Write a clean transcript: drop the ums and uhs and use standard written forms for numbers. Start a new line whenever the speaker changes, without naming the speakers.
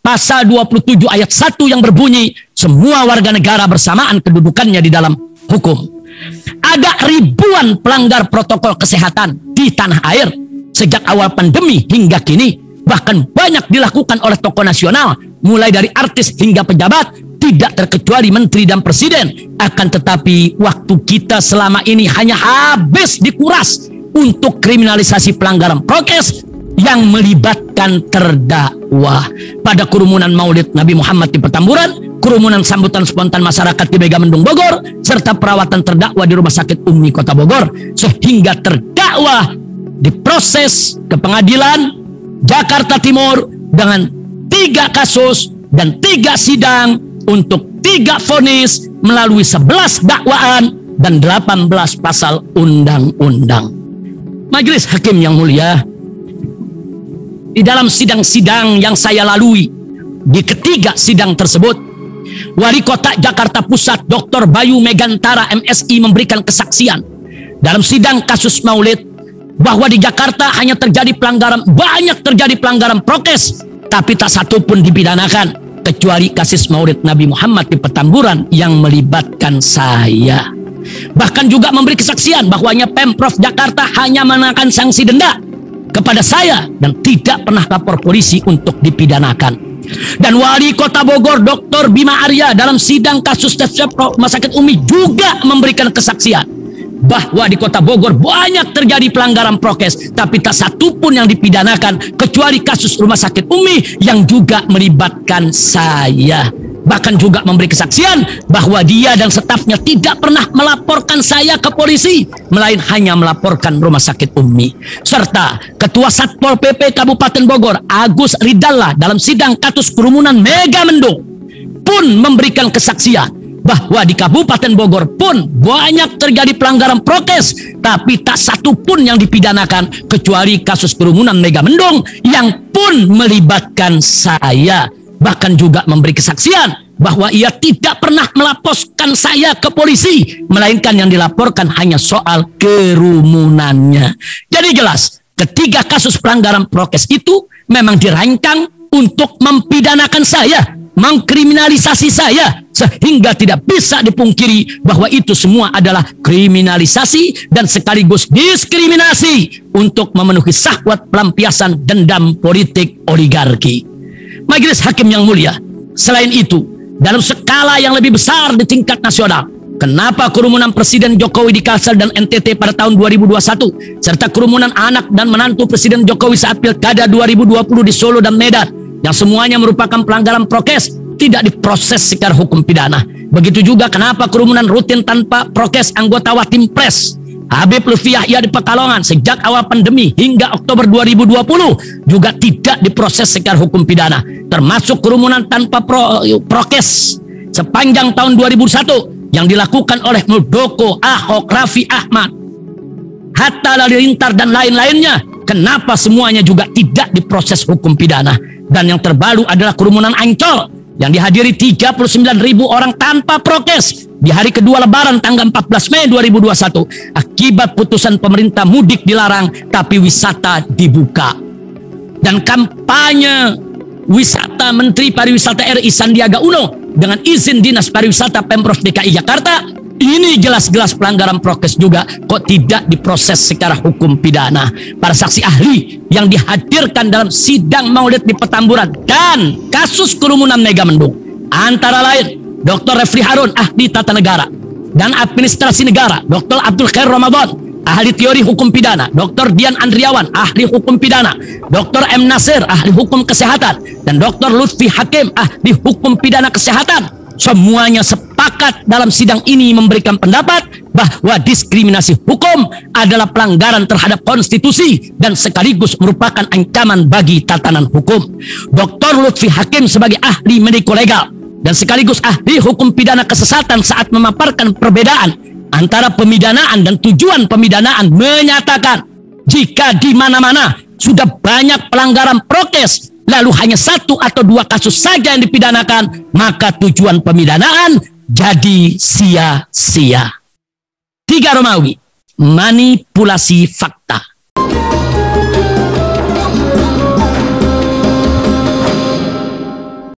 Pasal 27 ayat 1 yang berbunyi, semua warga negara bersamaan kedudukannya di dalam hukum. Ada ribuan pelanggar protokol kesehatan di tanah air sejak awal pandemi hingga kini. Bahkan banyak dilakukan oleh tokoh nasional, mulai dari artis hingga pejabat, tidak terkecuali menteri dan presiden. Akan tetapi waktu kita selama ini hanya habis dikuras untuk kriminalisasi pelanggaran prokes yang melibatkan terdakwa. Pada kerumunan Maulid Nabi Muhammad di Petamburan, kerumunan sambutan spontan masyarakat di Megamendung Bogor, serta perawatan terdakwa di Rumah Sakit Umi Kota Bogor, sehingga terdakwa diproses ke pengadilan Jakarta Timur dengan 3 kasus dan 3 sidang untuk 3 vonis melalui 11 dakwaan dan 18 pasal undang-undang. Majelis Hakim yang mulia, di dalam sidang-sidang yang saya lalui, di ketiga sidang tersebut, Wali Kota Jakarta Pusat Dr. Bayu Megantara MSI memberikan kesaksian dalam sidang kasus Maulid bahwa di Jakarta hanya terjadi pelanggaran, banyak terjadi pelanggaran prokes, tapi tak satu pun dipidanakan, kecuali kasus Maulid Nabi Muhammad di Petamburan yang melibatkan saya. Bahkan juga memberi kesaksian bahwanya Pemprov Jakarta hanya mengenakan sanksi denda kepada saya dan tidak pernah lapor polisi untuk dipidanakan. Dan Wali Kota Bogor Dr. Bima Arya dalam sidang kasus Rumah Sakit Umi juga memberikan kesaksian bahwa di Kota Bogor banyak terjadi pelanggaran prokes, tapi tak satu pun yang dipidanakan kecuali kasus Rumah Sakit Umi yang juga melibatkan saya. Bahkan juga memberi kesaksian bahwa dia dan stafnya tidak pernah melaporkan saya ke polisi, melainkan hanya melaporkan Rumah Sakit Umi. Serta Ketua Satpol PP Kabupaten Bogor Agus Ridalla dalam sidang kasus kerumunan Megamendung pun memberikan kesaksian bahwa di Kabupaten Bogor pun banyak terjadi pelanggaran prokes, tapi tak satu pun yang dipidanakan kecuali kasus kerumunan Megamendung yang pun melibatkan saya. Bahkan juga memberi kesaksian bahwa ia tidak pernah melaporkan saya ke polisi, melainkan yang dilaporkan hanya soal kerumunannya. Jadi jelas, ketiga kasus pelanggaran prokes itu memang dirancang untuk mempidanakan saya, mengkriminalisasi saya, sehingga tidak bisa dipungkiri bahwa itu semua adalah kriminalisasi dan sekaligus diskriminasi untuk memenuhi syahwat pelampiasan dendam politik oligarki. Majelis Hakim yang mulia, selain itu, dalam skala yang lebih besar di tingkat nasional, kenapa kerumunan Presiden Jokowi di Kalsel dan NTT pada tahun 2021, serta kerumunan anak dan menantu Presiden Jokowi saat Pilkada 2020 di Solo dan Medan, yang semuanya merupakan pelanggaran prokes, tidak diproses secara hukum pidana. Begitu juga kenapa kerumunan rutin tanpa prokes anggota Watimpres Habib Lutfi Yahya di Pekalongan sejak awal pandemi hingga Oktober 2020 juga tidak diproses secara hukum pidana, termasuk kerumunan tanpa prokes sepanjang tahun 2001 yang dilakukan oleh Muldoko, Ahok, Raffi Ahmad, Hatta Halilintar dan lain-lainnya. Kenapa semuanya juga tidak diproses hukum pidana? Dan yang terbaru adalah kerumunan Ancol yang dihadiri 39.000 orang tanpa prokes di hari kedua Lebaran tanggal 14 Mei 2021 akibat putusan pemerintah mudik dilarang tapi wisata dibuka. Dan kampanye wisata Menteri Pariwisata RI Sandiaga Uno dengan izin Dinas Pariwisata Pemprov DKI Jakarta, ini jelas-jelas pelanggaran prokes juga, kok tidak diproses secara hukum pidana. Para saksi ahli yang dihadirkan dalam sidang Maulid di Petamburan dan kasus kerumunan Megamendung antara lain Dr. Refli Harun, ahli tata negara dan administrasi negara, Dr. Abdul Khair Ramadan, ahli teori hukum pidana, Dr. Dian Andriawan, ahli hukum pidana, Dr. M. Nasir, ahli hukum kesehatan, dan Dr. Lutfi Hakim, ahli hukum pidana kesehatan. Semuanya sepakat dalam sidang ini memberikan pendapat bahwa diskriminasi hukum adalah pelanggaran terhadap konstitusi dan sekaligus merupakan ancaman bagi tatanan hukum. Dr. Lutfi Hakim sebagai ahli mediko legal dan sekaligus ahli hukum pidana kesesatan saat memaparkan perbedaan antara pemidanaan dan tujuan pemidanaan menyatakan jika di mana-mana sudah banyak pelanggaran prokes lalu hanya 1 atau 2 kasus saja yang dipidanakan, maka tujuan pemidanaan jadi sia-sia. 3 Romawi, manipulasi fakta.